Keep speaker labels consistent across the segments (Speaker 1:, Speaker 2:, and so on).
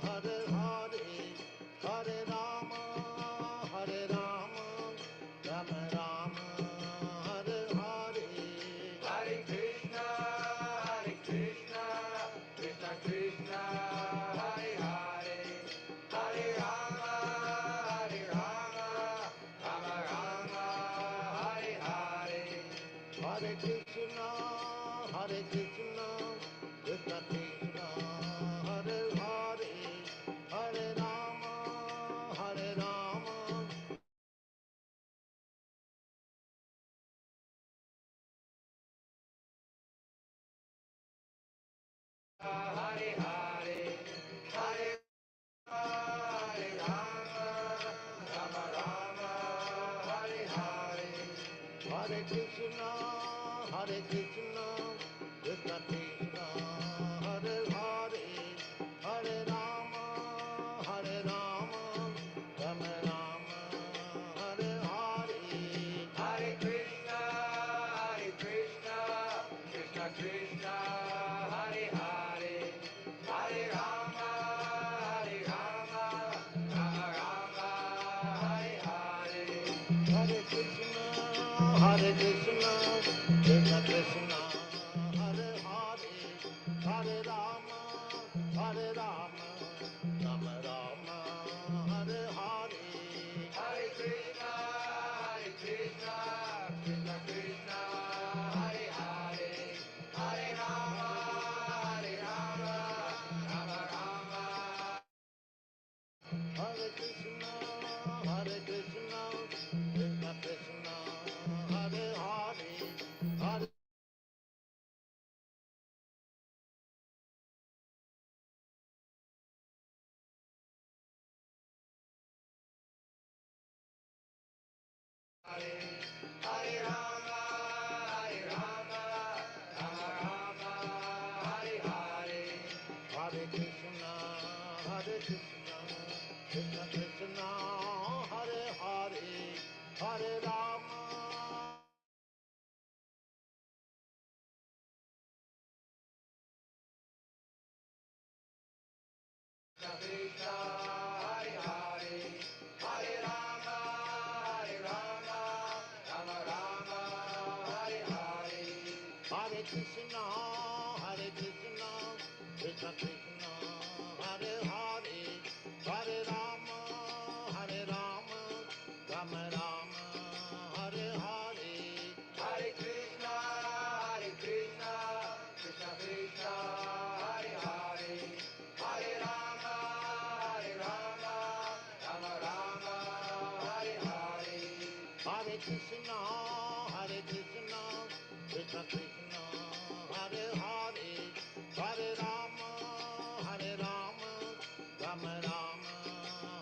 Speaker 1: Hare Hare, Hare Rama, Hare Rama, Rama Rama, Hare Hare, Hare Krishna, Krishna Krishna, Hare Hare, Hare Rama, Rama Rama, Hare Hare, Hare Krishna, Krishna Krishna, Hare Hare, Hare Rama, Hare Hare, Hare Hare Rama, Rama Rama, Hare Hare, Hare Krishna, Krishna Krishna, Hare Hare, Hare Rama, Rama Rama, Hare Hare, Hare Krishna, Krishna Krishna, Hare Hare, Hare Rama, Rama Rama, Hare Hare, Hare Krishna, Krishna Krishna, Hare Hare, Hare Rama, Rama Rama, Hare Hare, Hare Krishna, Krishna Krishna, Hare Hare, Hare Rama, Rama Rama, Hare Krishna, Krishna Krishna, Hare Hare, Hare Hare Rama, Rama Rama, Hare Hare, Hare Krishna, Krishna Krishna, Hare Hare, Hare Rama, Krishna, Hare Hare, Hare Rama, Rama Rama, Hare Hare, Hare Krishna, Krishna Krishna, Hare Hare, Hare Rama, Rama Rama, Hare Hare, Hare Krishna, Krishna Krishna, Hare Hare, Hare Rama, Rama Rama, Hare Hare, Hare Krishna, Krishna Krishna, Hare Hare, Hare Rama, Rama Rama,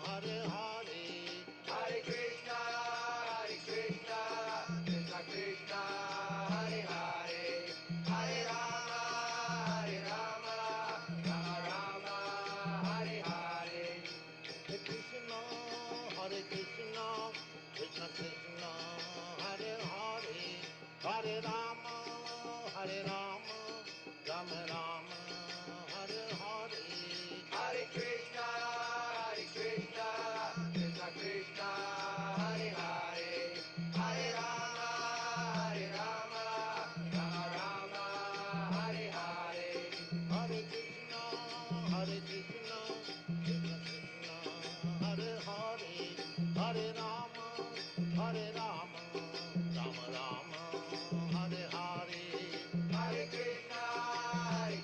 Speaker 1: Hare Hare, Hare Krishna, Krishna Krishna, Hare Hare, Hare Rama, Rama Rama, Hare Hare, Hare Krishna, Krishna Krishna, Hare Hare, Hare Rama, Rama Rama, Hare Hare, Hare Krishna, Krishna Krishna, Hare Hare, Hare Rama, Rama Rama, Hare Hare, Hare Krishna, Krishna Krishna, Hare Hare, Hare Rama, Rama Rama, Hare Hare, Hare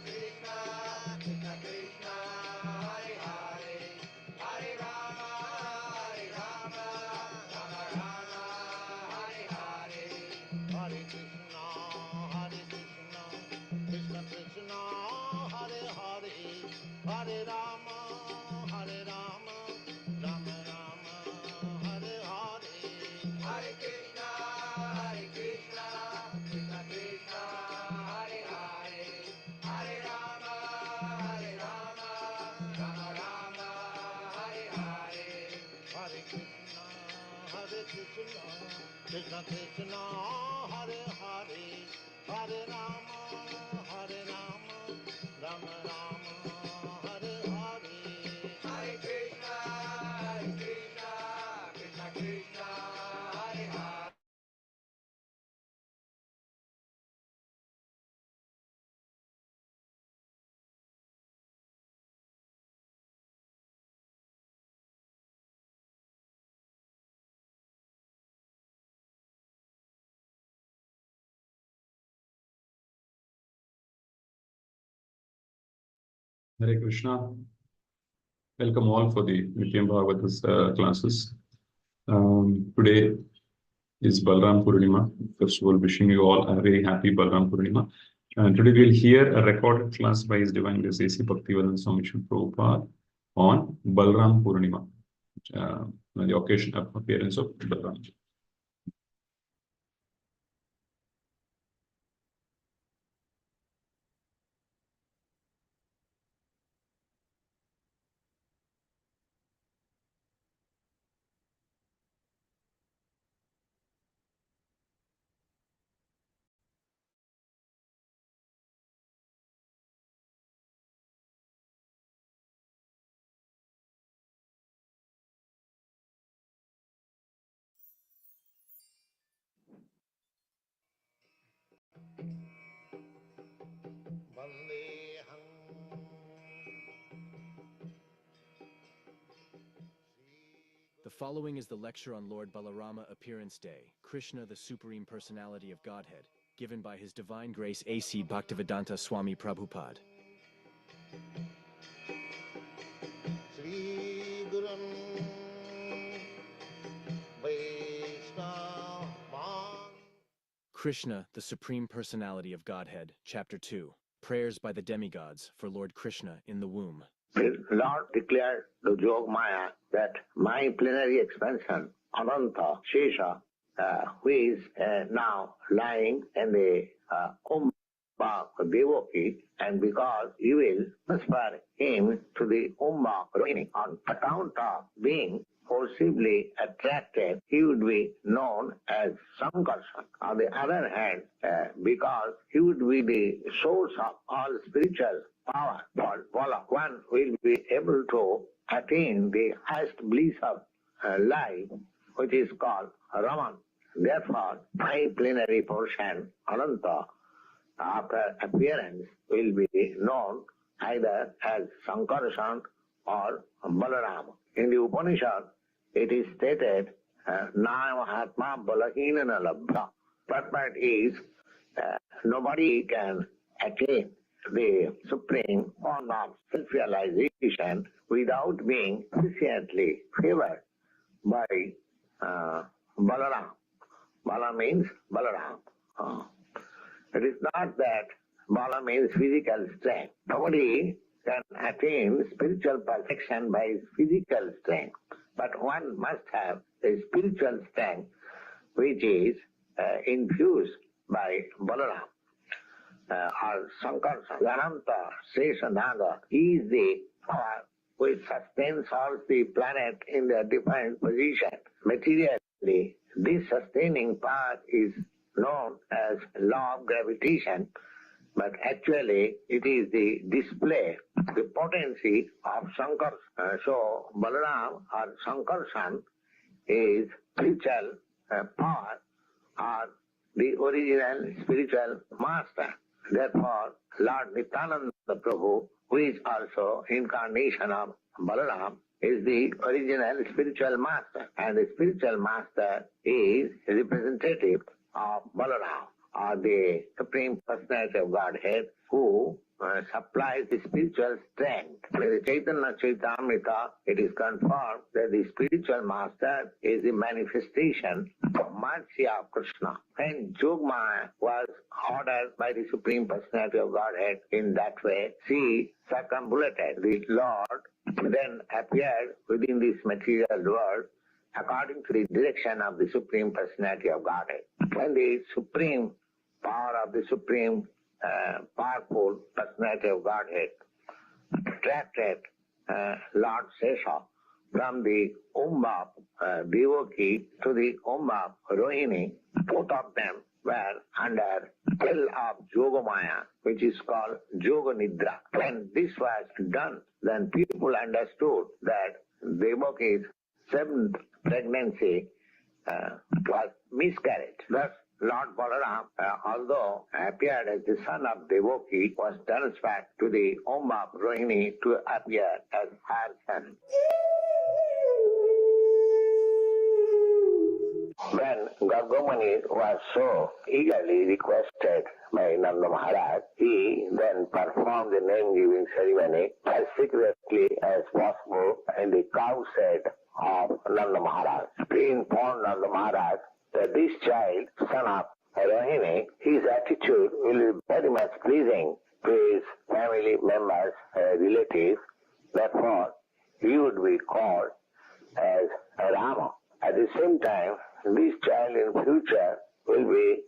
Speaker 1: Krishna, Krishna Krishna, Hare Hare, Hare Rama, Rama Rama, Hare Hare, Hare Krishna, Krishna Krishna, Hare Hare, Hare Rama, Rama Rama, Hare Hare, Hare Krishna, Krishna Krishna, Hare Hare, Hare Rama, Rama Rama, Hare Hare, Hare Krishna, Krishna Krishna, Hare Hare, Hare Rama, Rama Rama, Hare Hare, Hare Krishna, Krishna Krishna, Hare Hare.
Speaker 2: Hare Krishna. Welcome all for the Nityam Bhagavatas classes. Today is Balarama Purnima. First of all, wishing you all a very happy Balarama Purnima. Today we'll hear a recorded class by His Divine Grace A.C. Bhaktivedanta Swami Prabhupada on Balarama Purnima, the occasion of appearance of Balarama.
Speaker 3: The following is the lecture on Lord Balarama Appearance Day, Krishna, the Supreme Personality of Godhead, given by His Divine Grace A.C. Bhaktivedanta Swami Prabhupada. Krishna, the Supreme Personality of Godhead, Chapter 2, Prayers by the Demigods for Lord Krishna in the Womb.
Speaker 4: The Lord declared to Jogmaya that my plenary expansion, Ananta Shesha, who is now lying in the Umbha Devaki, and because you will transfer him to the Umbha Rohini on account of being forcibly attracted, he would be known as Sankarshan. On the other hand, because he would be the source of all spiritual power, one will be able to attain the highest bliss of life, which is called Raman. Therefore, my plenary portion, Ananta, after appearance, will be known either as Sankarshan or Balarama. In the Upanishad, it is stated, Na Mahatma Balahinana Labdha. Purport is, nobody can attain the supreme form of self-realization without being sufficiently favored by Balaram. Bala means Balaram. It is not that Bala means physical strength. Nobody can attain spiritual perfection by his physical strength. But one must have a spiritual strength which is infused by Balaram. Or Sankarshan, Ananta, Seshananda, he is the power which sustains all the planet in their defined position. Materially, this sustaining power is known as law of gravitation, but actually it is the display, the potency of Sankarshan. So Balaram or Sankarshan is spiritual power or the original spiritual master. Therefore, Lord Nityananda Prabhu, who is also incarnation of Balaram, is the original spiritual master. And the spiritual master is representative of Balarama, or the Supreme Personality of Godhead, who supplies the spiritual strength. With the Chaitanya Chaitamrita, it is confirmed that the spiritual master is the manifestation of mercy of Krishna. And Jogmaya was ordered by the Supreme Personality of Godhead in that way. She circumambulated the Lord, then appeared within this material world according to the direction of the Supreme Personality of Godhead. When the supreme power of the Supreme powerful Personality of Godhead attracted Lord Sesha from the Umbha Devaki to the Umbha Rohini, both of them were under spell of Yogamaya, which is called Yoga Nidra. When this was done, then people understood that Devaki's seventh pregnancy was miscarried. Thus, Lord Balaram, although appeared as the son of Devaki, was transferred to the home of Rohini to appear as her son. When Gargamuni was so eagerly requested by Nanda Maharaj, he then performed the name-giving ceremony as secretly as possible in the cow shed of Nanda Maharaj. He informed Nanda Maharaj that this child, son of Rohini, his attitude will be very much pleasing to his family members, relatives. Therefore, he would be called as Rama. At the same time, this child in future will be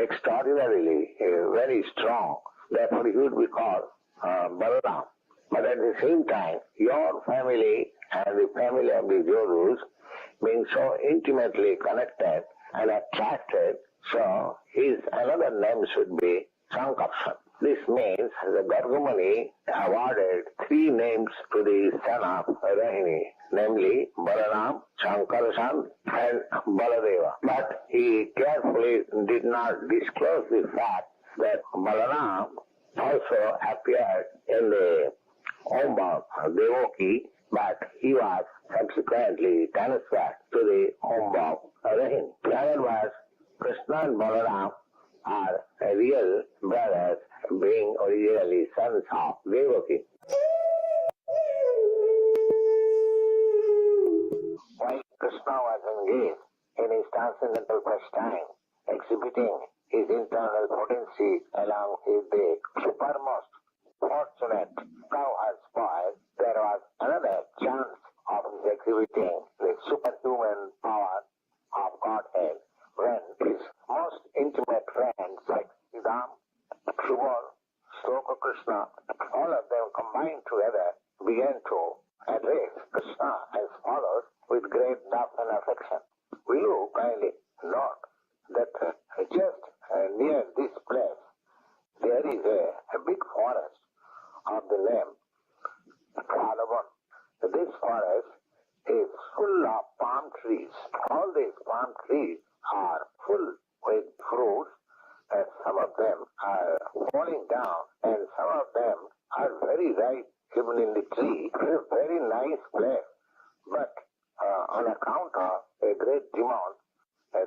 Speaker 4: extraordinarily very strong. Therefore, he would be called Balaram. But at the same time, your family and the family of the Jodhus being so intimately connected and attracted, so his another name should be Sankarshan. This means the Gargamuni awarded three names to the son of Rohini, namely Balaram, Sankarshan and Baladeva. But he carefully did not disclose the fact that Balaram also appeared in the home of Devaki, but he was subsequently transferred to the home of Rohini. In other words, Krishna and Balaram are real brothers, being originally sons of Devaki. While Krishna was engaged in his transcendental pastime, exhibiting his internal potency along with the supermost fortunate cowherd boy, there was another chance of his exhibiting the superhuman power of Godhead when his most intimate friends like Ram, Subal, Sloka Krishna, all of them combined together began to address Krishna as follows with great love and affection. Will you kindly note that just near this place there is a big forest of the name Balarama. This forest is full of palm trees. All these palm trees are full with fruits, and some of them are falling down, and some of them are very ripe even in the tree. It is a very nice place, but on account of a great demand,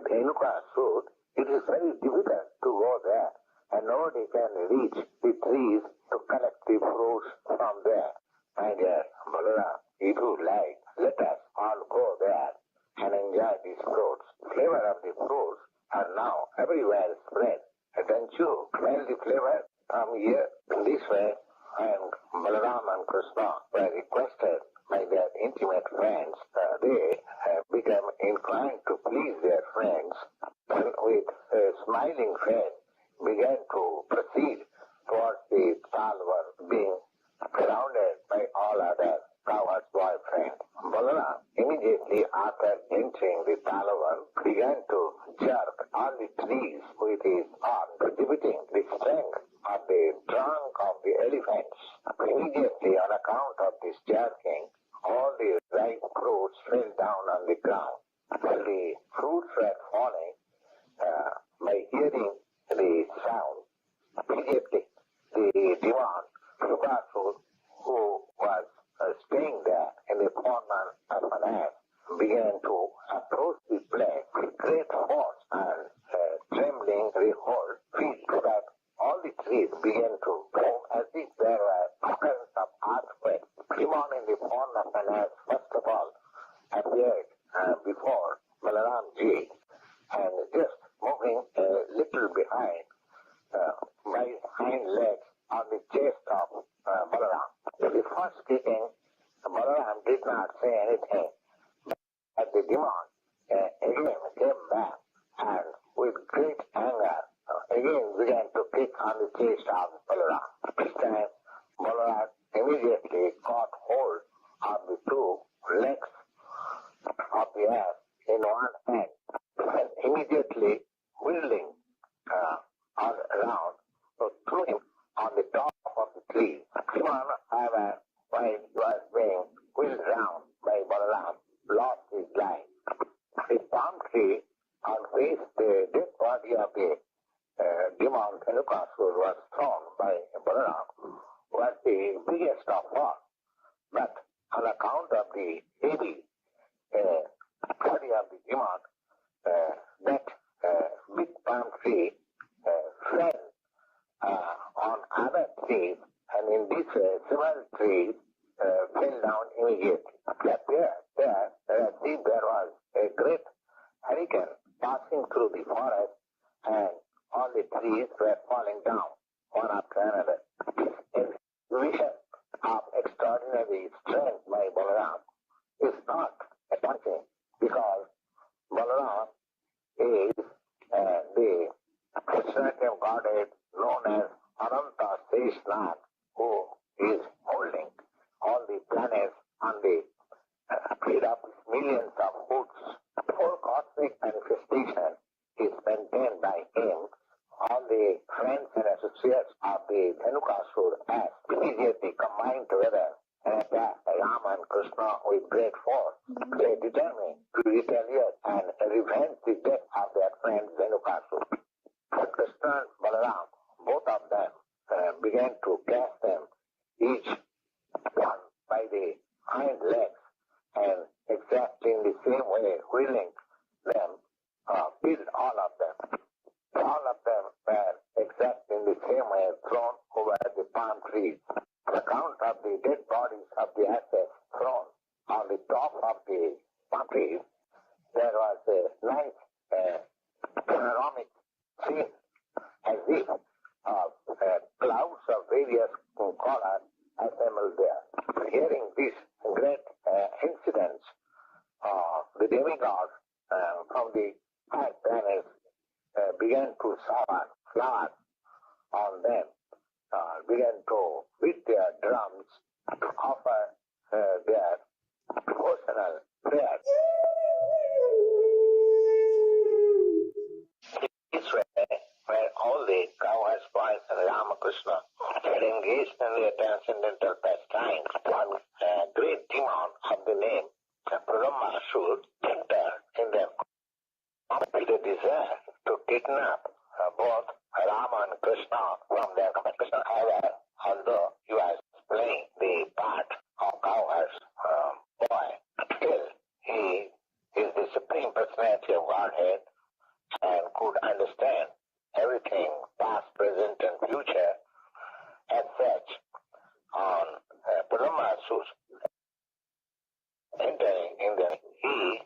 Speaker 4: Dhenuka suit, it is very difficult to go there, and nobody can reach the trees to collect the fruits from there. My dear Balaram, if you like, let us all go there and enjoy these fruits. Flavor of the fruits are now everywhere spread. Don't you smell the flavor from here? In this way, and Balaram and Krishna were requested by their intimate friends. They have become inclined to please their friends, and with a smiling face began to proceed towards the Talwar, being surrounded by all other cowherd boyfriends. Balaram, immediately after entering the Talwar, began to jerk all the trees with his arm, exhibiting the strength of the trunk of the elephants. Immediately, on account of this jerking, all the ripe fruits fell down on the ground. While the fruits were falling, by hearing the sound, immediately the divan, Subhasu, who was staying there in the corner of an ass, began to approach the place with great force and trembling rehold, feel that all the trees began to move as if there were tokens of earthquake. Divan in the form of an ass, first of all, appeared before Balaram Ji, and just moving a little behind by his hind legs on the chest of Balaram. With the first kicking, Balaram did not say anything, but the demon again came back and with great anger again began to kick on the chest of Balaram. This time, Balaram immediately caught hold of the two legs of the ass in one hand and immediately wielding which the dead body of the demon Dhenukasur was thrown by Balarama was the biggest of all. But on account of the heavy body of the demon, that big palm tree fell on other trees, and in this way several trees fell down immediately. There was a great hurricane passing through the forest, and all the trees were falling down one after another. A vision of extraordinary strength by Balarama is not astonishing, because Balarama is the Krishna Godhead known as Ananta Seshnath, who is holding all the planets on the feet of millions of hoods. The whole cosmic manifestation is maintained by him. All the friends and associates of the Dhenukasur as immediately combined together and attack Rama and Krishna with great force. They determined to retaliate and revenge the death of their friend Dhenukasur. Krishna and Balaram, both of them, began to catch them, each one by the hind legs, and exactly in the same way, wheeling them, killed all of them. All of them were exactly in the same way thrown over the palm trees. On account of the dead bodies of the assets thrown on the top of the palm trees, there was a nice panoramic scene, as if clouds of various colors assembled there. Hearing these great incidents, the demigods from the high planets began to shower flowers on them, began to beat their drums, offer their devotional prayers. This way, where all the cowherds, boys, and Ramakrishna had engaged in their transcendental pastimes, one great demon of the name Purnima entered in their with a desire to kidnap both Rama and Krishna from their competition. However, although he was playing the part of cowherds boy, still he is the Supreme Personality of Godhead and could understand everything, past, present, and future. As such, on Purnima entering in there, he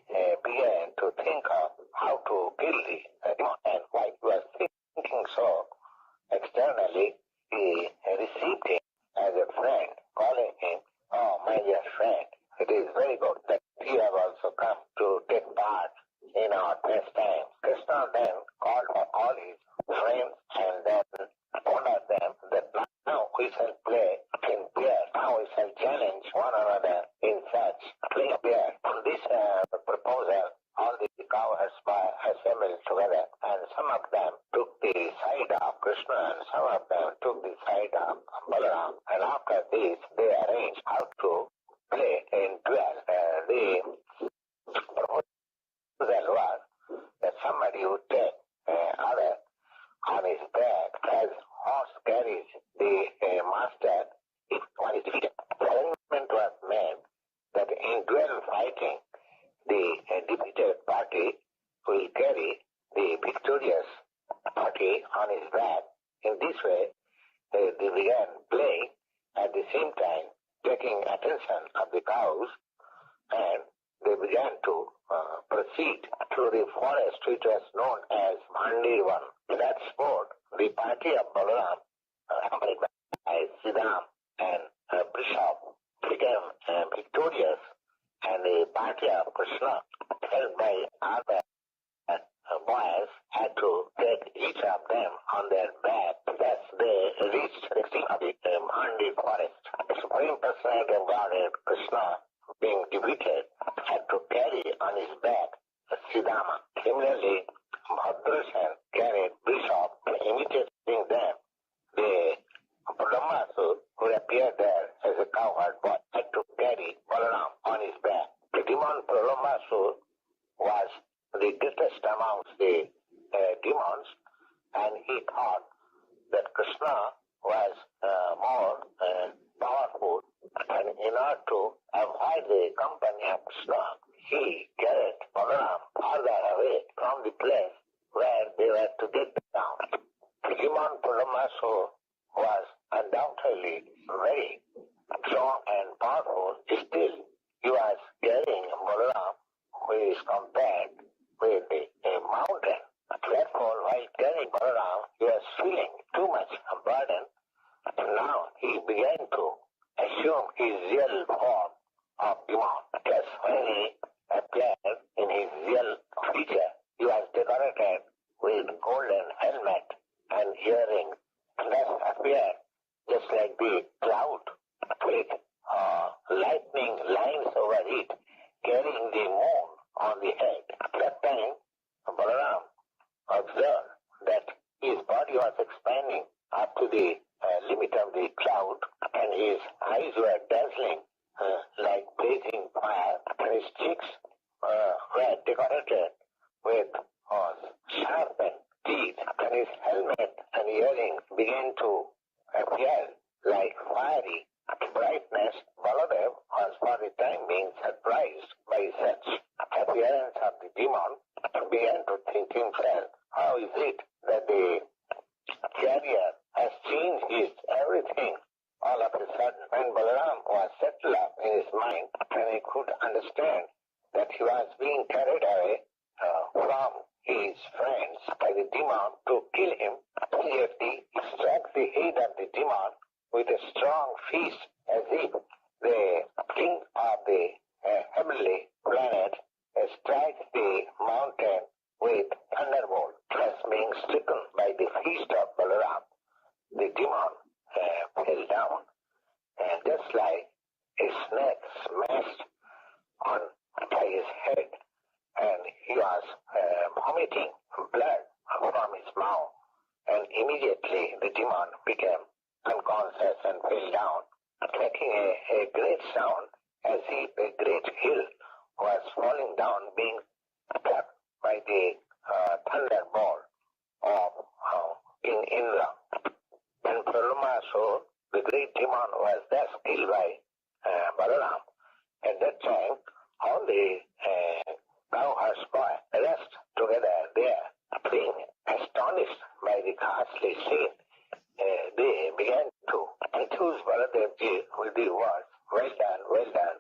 Speaker 4: began to think of how to kill the demon, and while he was thinking so, externally he received him as a friend, calling him, "Oh, my dear friend, it is very good that you have also come to take part in our pastime." Krishna then called for all his friends and then ordered them that now we shall play in pairs. Now we shall challenge one another in such play pairs. On this proposal, all the cowherds assembled together, and some of them took the side of Krishna and some of them took the side of Balaram. And after this, they arranged how to play in duel. The proposal was that somebody would take other on his back as horse carries the master if one is defeated. The arrangement was made that in duel fighting, the defeated party will carry the victorious party on his back. In this way, they began playing, at the same time taking attention of the cows, and they began to proceed through the forest which was known as Mandirvan. In that sport, the party of Balaram, accompanied by Siddham and Bishop, became victorious, and the party of Krishna, held by other boys, had to take each of them on their back. Thus they reached the extreme of the Mandi forest. The Supreme Personality of Godhead, Krishna, being defeated, had to carry on his back Siddhama. Similarly, Bhadrasan carried Bishop, imitating them. The Purnima, who appeared there as a cowherd boy, had to carry Balaram on his back. The demon Purnima was the greatest amongst the demons, and he thought that Krishna was more powerful, and in order to avoid the company of Krishna, he carried Balaram farther away from the place where they were to get down. Demon Purnima was undoubtedly very strong and powerful. Still, he was carrying Balaram, who is compared with a mountain. Therefore, while carrying Balaram, he was feeling too much burden. Now he began to assume his real form of demon. Just when he appeared in his real feature, he was decorated with golden helmet and earrings. Thus appeared just like the cloud with lightning lines over it, carrying the moon on the head. At that time, Balaram observed that his body was expanding up to the limit of the cloud, and his eyes were dazzling like blazing fire, and his cheeks were decorated with sharpened teeth, and his helmet and earrings began to appear like fiery brightness. Baladev was for the time being surprised by such appearance of the demon, and began to think himself, how is it that the carrier has changed his everything all of a sudden? When Balaram was settled up in his mind, and he could understand that he was being carried away from his friends by the demon to kill him, immediately he struck the head of the demon with a strong fist, as if the king of the heavenly planet strikes the mountain with thunderbolt. Thus being stricken by the fist of Balaram, the demon fell down, and just like a snake smashed on by his head, and he was vomiting blood from his mouth, and immediately the demon became unconscious and fell down, making a great sound as if a great hill was falling down, being struck by the thunderbolt of King Indra. And Purnima, the great demon, was thus killed by Balaram. At that time, all the cowherds rest together there, being astonished by the ghastly scene. They began to enthuse Baladevji with the words, well done, well done.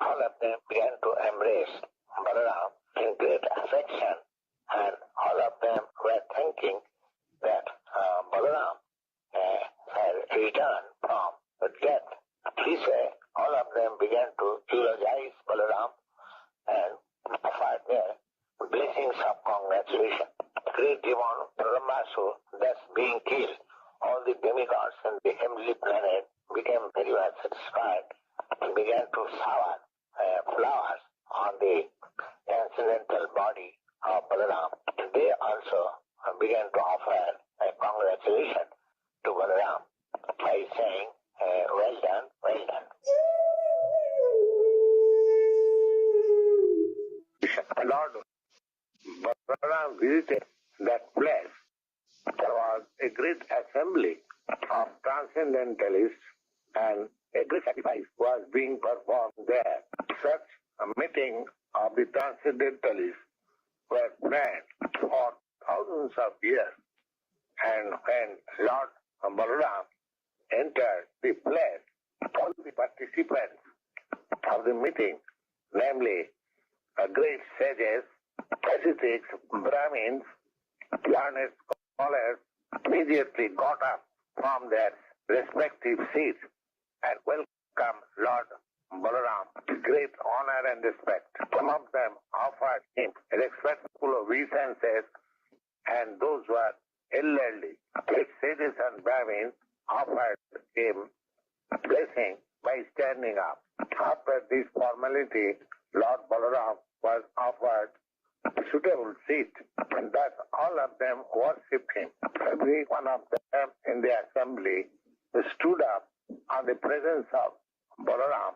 Speaker 4: All of them began to embrace Balaram in great affection, and all of them were thinking that Balaram had returned from death. Please say, all of them began to eulogize Balaram and offered their blessings of congratulation. Great demon Brahmasu thus being killed, all the demigods and the heavenly planet became very well satisfied and began to shower flowers on the transcendental body of Balaram. They also began to offer a congratulation to Balaram by saying, well done, well done. Lord Balaram visited that place. There was a great assembly of transcendentalists, and a great sacrifice was being performed there. Such a meeting of the transcendentalists were planned for thousands of years, and when Lord Balaram entered the place, all the participants of the meeting, namely great sages, ascetics, Brahmins, learned scholars, immediately got up from their respective seats and welcomed Lord Balaram with great honor and respect. Some of them offered him respectful obeisances, and those who were elderly, great sages and Brahmins, offered him blessing by standing up. After this formality, Lord Balaram was offered a suitable seat, and thus all of them worshipped him. Every one of them in the assembly stood up on the presence of Balaram,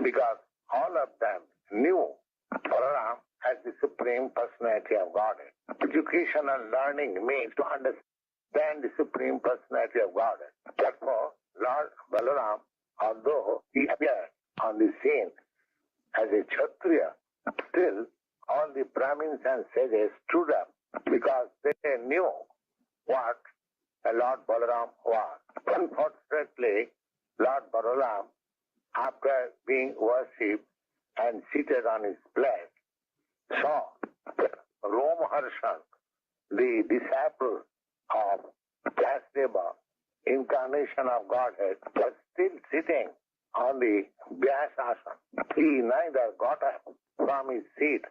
Speaker 4: because all of them knew Balaram as the Supreme Personality of Godhead. Education and learning means to understand the Supreme Personality of Godhead. Therefore, Lord Balaram, although he appeared on the scene as a Kshatriya, still all the Brahmins and sages stood up because they knew what Lord Balaram was. Unfortunately, Lord Balaram, after being worshipped and seated on his plate, saw Romharshan, the disciple of Vyasdeva, incarnation of Godhead, was still sitting on the Vyasasana. He neither got up from his seat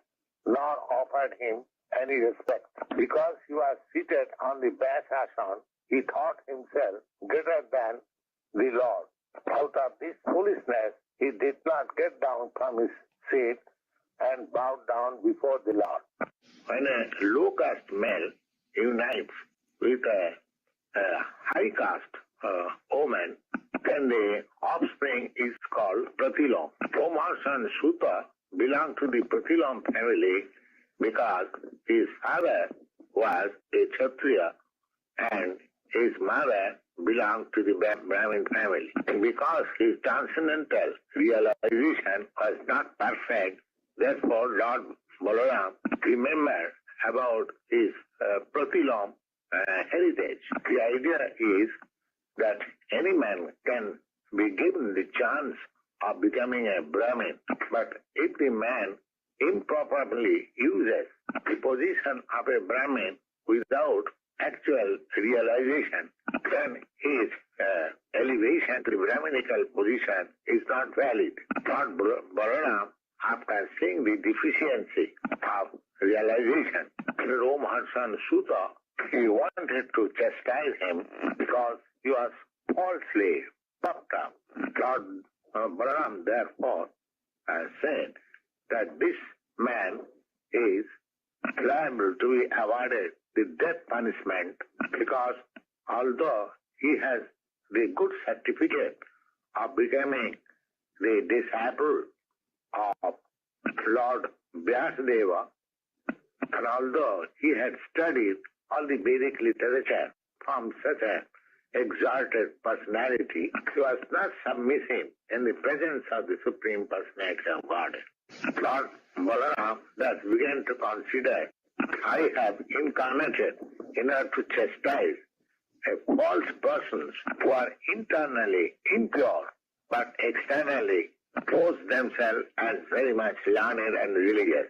Speaker 4: nor offered him any respect. Because he was seated on the Vyasasana, he thought himself greater than the Lord. Out of this foolishness, he did not get down from his seat and bowed down before the Lord. When a low caste male unites with a high caste woman, then the offspring is called Pratilom. Romharshan Suta belonged to the Pratilom family because his father was a Kshatriya and his mother belonged to the Brahmin family. And because his transcendental realization was not perfect, therefore Lord Balaram remembered about his Pratilom heritage. The idea is that any man can be given the chance of becoming a Brahmin, but if the man improperly uses the position of a Brahmin without actual realization, then his elevation to the Brahminical position is not valid. Lord Balaram, after seeing the deficiency of realization in Romharshan Suta, he wanted to chastise him because he was falsely puffed up. Lord Balaram therefore said that this man is liable to be awarded the death punishment because although he has the good certificate of becoming the disciple of Lord Vyasadeva, and although he had studied all the Vedic literature from such an exalted personality, he was not submissive in the presence of the Supreme Personality of Godhead. Lord Balaram thus began to consider, I have incarnated in order to chastise false persons who are internally impure but externally pose themselves as very much learned and religious.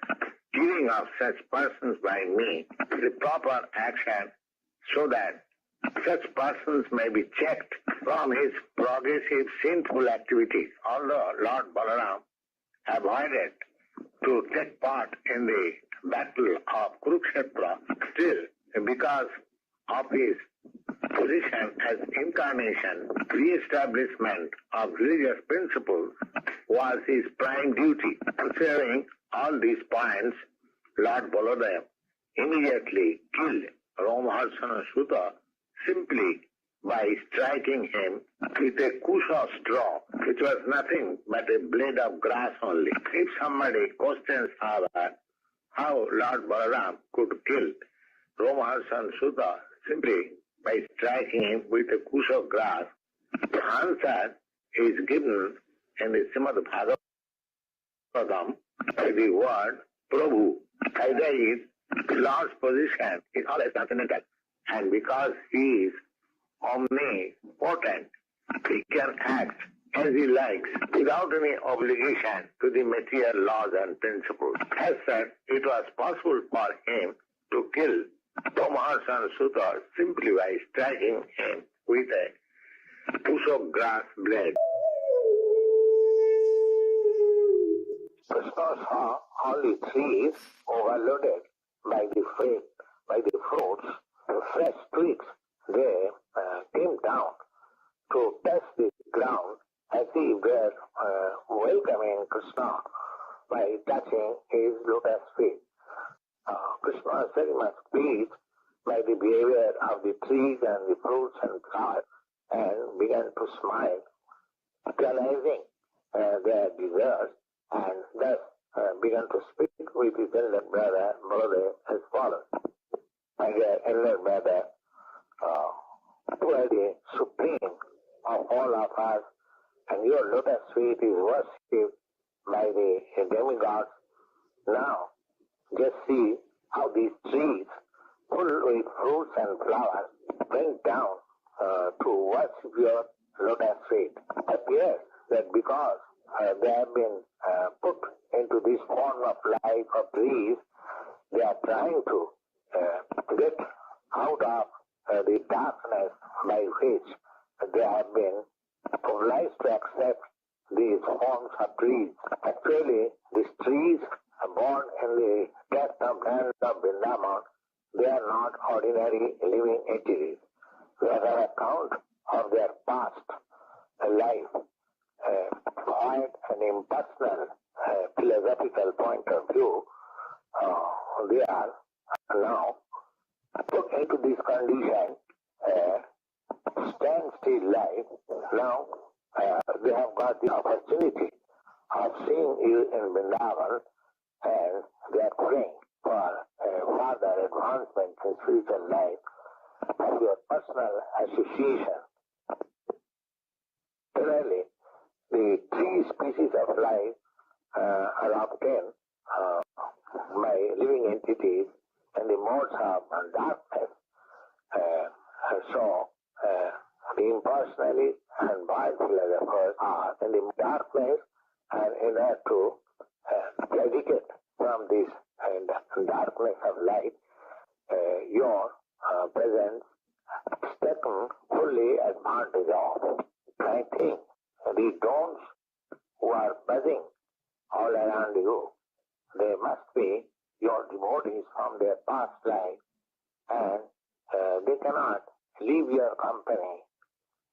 Speaker 4: Killing of such persons by me is the proper action so that such persons may be checked from his progressive sinful activities. Although Lord Balaram avoided to take part in the battle of Kurukshetra, still because of his position as incarnation, re-establishment of religious principles was his prime duty. Considering all these points, Lord Balaram immediately killed Romharsana Suta simply by striking him with a kusha straw, which was nothing but a blade of grass only. If somebody questions how Lord Balaram could kill Romharsana Suta simply by striking him with a kusha of grass, the answer is given in the Srimad Bhagavatam by the word Prabhu. Either is Lord's position is always transcendental, and because he is omnipotent, he can act as he likes without any obligation to the material laws and principles. As such, it was possible for him to kill Romharsana Suta simply by striking him with a push of grass blade. Krishna saw all the trees overloaded by the fruits, fresh twigs. They came down to touch the ground as if they were welcoming Krishna by touching his lotus feet. Krishna was very much pleased by the behavior of the trees and the fruits and flowers and began to smile, realizing their desires, and thus began to speak with his elder brother Baladev as follows. My dear elder brother, you are the supreme of all of us, and your lotus feet is worshipped by the demigods. Now, just see how these trees, full with fruits and flowers, went down to worship your lotus feet. It appears that because they have been put into this form of life of trees, they are trying to get out of the darkness by which they have been obliged to accept these forms of trees. Actually, these trees are born in the depth of land of Vrindavan. They are not ordinary living entities. They are an account of their past life, quiet and impersonal philosophical point of view. They are now put into this condition, standstill life. Now they have got the opportunity of seeing you in Vrindavan, and they are praying for further advancement in spiritual life of your personal association. Generally, the three species of life are obtained by living entities in the modes of darkness. So, the impersonally and wild philosophers are in the darkness, and in order to eradicate from this darkness of light, your presence is taken fully advantage of. I think the drones who are buzzing all around you, they must be your devotees from their past life, and they cannot leave your company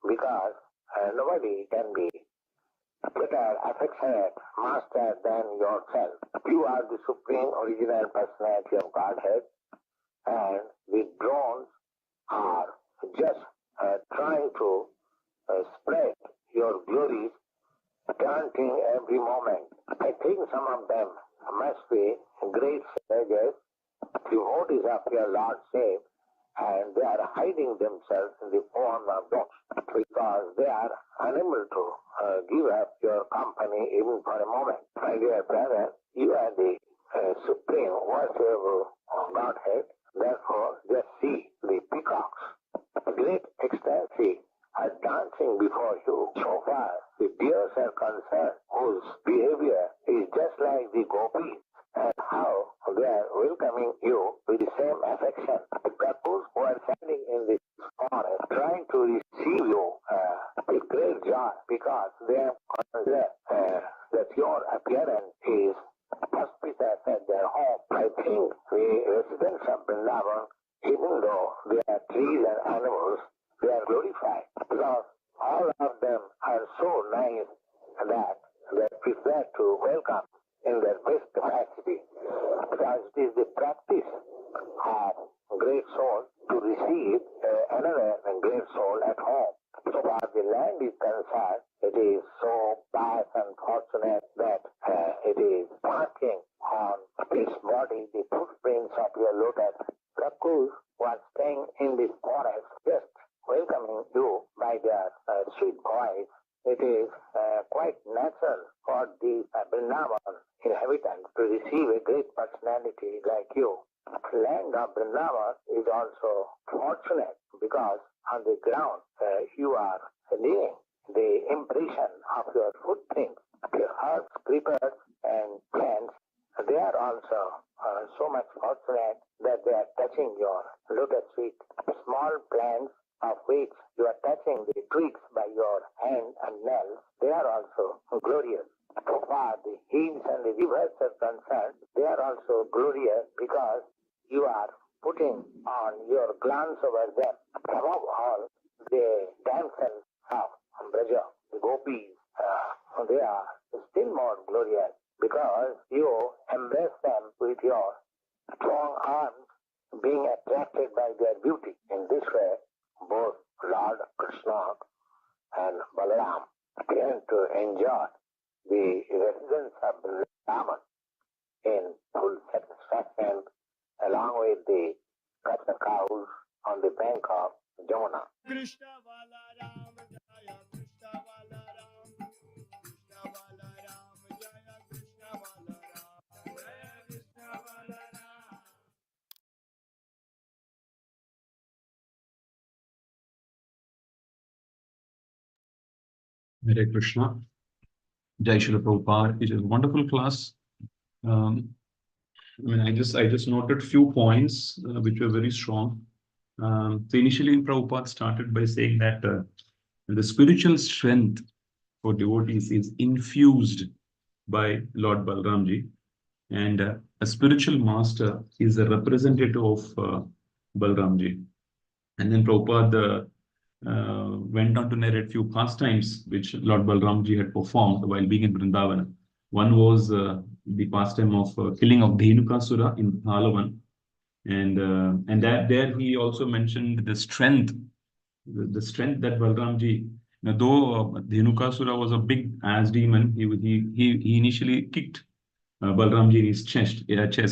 Speaker 4: because nobody can be better affectionate master than yourself. You are the supreme original personality of Godhead, and the drones are just trying to spread your glories, chanting every moment. I think some of them must be great sages, devotees of your Lord Savior, and they are hiding themselves in the form of dogs because they are unable to give up your company even for a moment. My dear brother, you are the supreme worshipable Godhead. Therefore, just see the peacocks, great ecstasy, are dancing before you. So far, the deers are concerned, whose behavior is just like the gopis, and how they are welcoming you with the same affection. The couples who are standing in this forest trying to receive you with great joy because they have considered that your appearance is auspicious at their home. I think the residents of Vrindavan, even though they are trees and animals, they are glorified because all of them are so nice that they prefer to welcome in their best capacity, because it is the practice of great soul to receive another great soul at home. So far the land is concerned, it is so pious and fortunate that it is marking on its body the footprints of your lotus. Kakus was staying in this forest, just welcoming you by their sweet voice. It is quite natural for the Vrindavan inhabitants to receive a great personality like you. The land of Vrindavan is also fortunate because on the ground you are leaving the impression of your footprints. The herbs, creepers, and plants, they are also so much fortunate that they are touching your lotus feet. Small plants of which you are touching the twigs by your hand and nails, they are also glorious. So far the hills and the rivers are concerned, they are also glorious because you are putting on your glance over them. Above all, the damsels of Braja, the gopis, they are still more glorious because you embrace them with your strong arms, being attracted by their beauty. In this way, both Lord Krishna and Balarama began to enjoy the residence of Brahman cut the cows on the bank of Jamuna.
Speaker 1: Krishna Balaram Jaya Krishna Balaram Krishna Balaram Jaya Krishna Balaram Jaya Krishna Balaram.
Speaker 2: Hare Krishna. Jai Srila Prabhupada. It is a wonderful class. I just noted few points which were very strong. So initially, Prabhupada started by saying that the spiritual strength for devotees is infused by Lord Balramji, and a spiritual master is a representative of Balramji. And then Prabhupada went on to narrate few pastimes which Lord Balramji had performed while being in Vrindavan. One was the pastime of killing of Dhenukasura in Halavan, and that there he also mentioned the strength that Balramji, though Dhenukasura was a big ass demon, he initially kicked Balramji in his chest.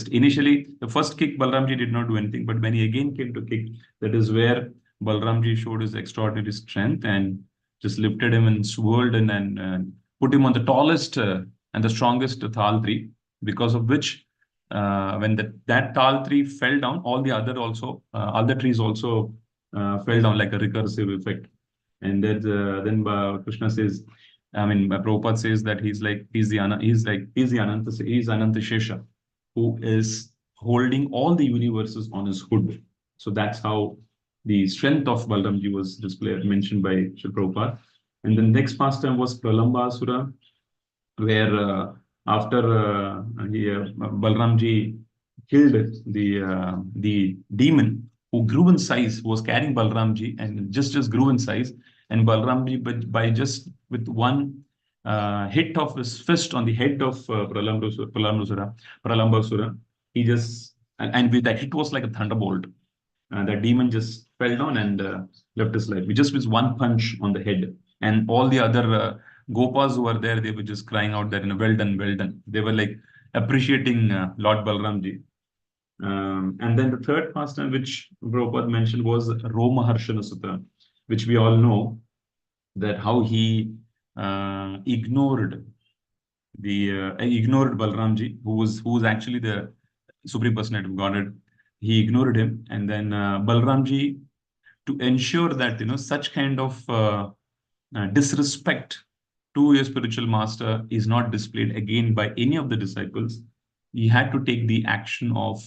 Speaker 2: Initially, the first kick, Balramji did not do anything, but when he again came to kick, that is where Balramji showed his extraordinary strength and just lifted him and swirled and put him on the tallest and the strongest thal tree, because of which when that thal tree fell down, all the trees also fell down like a recursive effect. And then Krishna says, Prabhupada says that he's Ananta Shesha, who is holding all the universes on his hood. So that's how the strength of Balramji was mentioned by Srila Prabhupada. And the next pastime was Pralambasura, where after Balramji killed the demon who grew in size, who was carrying Balramji and just grew in size, and Balramji, by just with one hit of his fist on the head of Pralambasura, he just, and with that hit was like a thunderbolt. That demon just fell down and left his life. Just with one punch on the head. And all the other Gopas who were there, they were just crying out that, well done, well done. They were like appreciating Lord Balramji. And then the third pastime which Prabhupada mentioned was Roma Harshana Sutta, which we all know that how he ignored Balramji, who was actually the Supreme Personality of Godhead. He ignored him, and then Balramji, to ensure that such kind of disrespect to your spiritual master is not displayed again by any of the disciples, he had to take the action of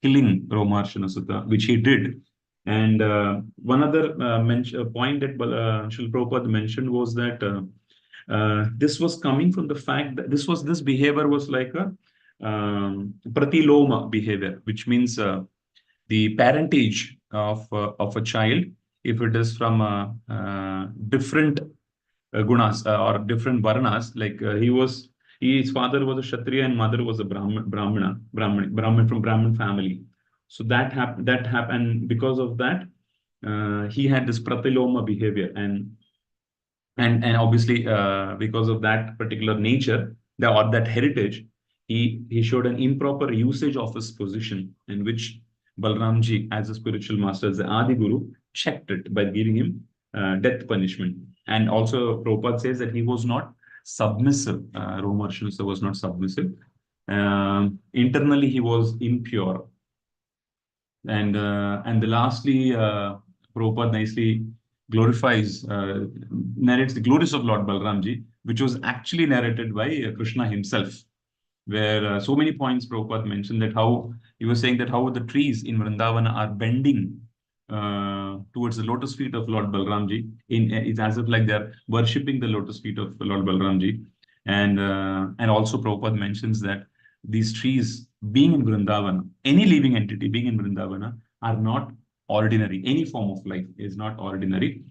Speaker 2: killing Romarshana Sutta, which he did. And one other point that Srila Prabhupada mentioned was that this was coming from the fact that this behavior was like a pratiloma behavior, which means the parentage of a child, if it is from different gunas or different varnas, like his father was a Kshatriya and mother was a Brahmin from Brahmin family. So that happened, because of that he had this pratiloma behavior, and obviously because of that particular nature or that heritage, he showed an improper usage of his position, in which Balramji, as a spiritual master, as the Adi Guru, checked it by giving him death punishment. And also Prabhupada says that he was not submissive. Romarshana was not submissive. Internally he was impure. And lastly, Prabhupada nicely narrates the glories of Lord Balramji, which was actually narrated by Krishna himself, where so many points Prabhupada mentioned, that how he was saying that how the trees in Vrindavana are bending towards the lotus feet of Lord Balramji. It's as if like they're worshipping the lotus feet of Lord Balramji. And also Prabhupada mentions that these trees being in Vrindavana, any living entity being in Vrindavana, are not ordinary. Any form of life is not ordinary.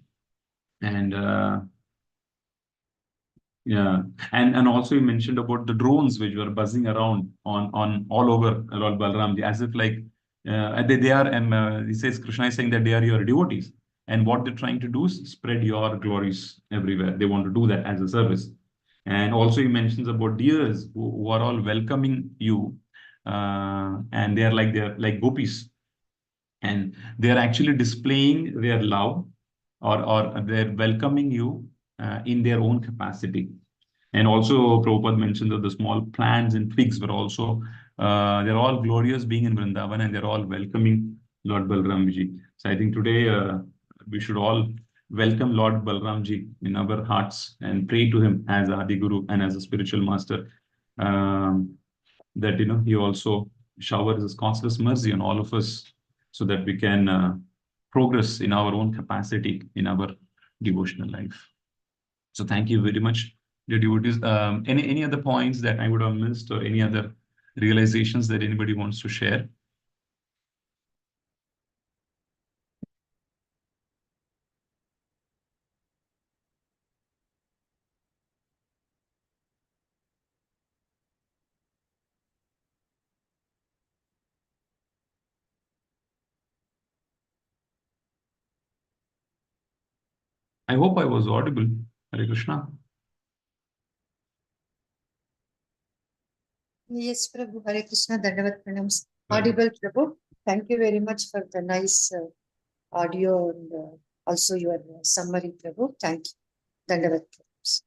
Speaker 2: And yeah, and also he mentioned about the drones which were buzzing around on all over Lord Balramji, as if like they are, he says, Krishna is saying that they are your devotees, and what they're trying to do is spread your glories everywhere. They want to do that as a service. And also he mentions about deers who are all welcoming you, and they're like gopis. and they are actually displaying their love, or they're welcoming you in their own capacity. And also, Prabhupada mentioned that the small plants and twigs were also, they're all glorious being in Vrindavan, and they're all welcoming Lord Balramji. So I think today we should all welcome Lord Balramji in our hearts and pray to him as Adi Guru and as a spiritual master, that he also showers his causeless mercy on all of us, so that we can progress in our own capacity in our devotional life. So thank you very much, dear devotees. Any other points that I would have missed, or any other realizations that anybody wants to share? I hope I was audible. Hare Krishna.
Speaker 5: Yes, Prabhu. Hare Krishna. Dandavat pranams. Audible, Prabhu. Thank you very much for the nice audio and also your summary, Prabhu. Thank you. Dandavat pranams.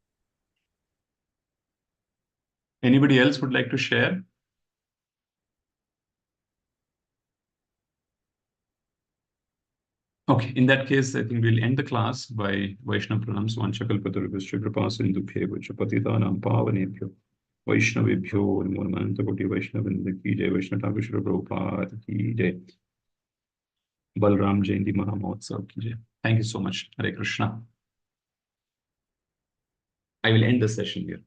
Speaker 2: Anybody else would like to share? Okay, in that case, I think we'll end the class by Vaishnava Pranams. Vanchakalpatarubhascha kripasindubhyo vacha patitanam pavanebhyo Vaishnavibhyo namo namaha Antakoti Vaishnavinda ki jai. Vaishnava Thakur Srila Prabhupada ki jai. Balram Jayanti Mahamotsav ki jai. Thank you so much. Hare Krishna. I will end the session here.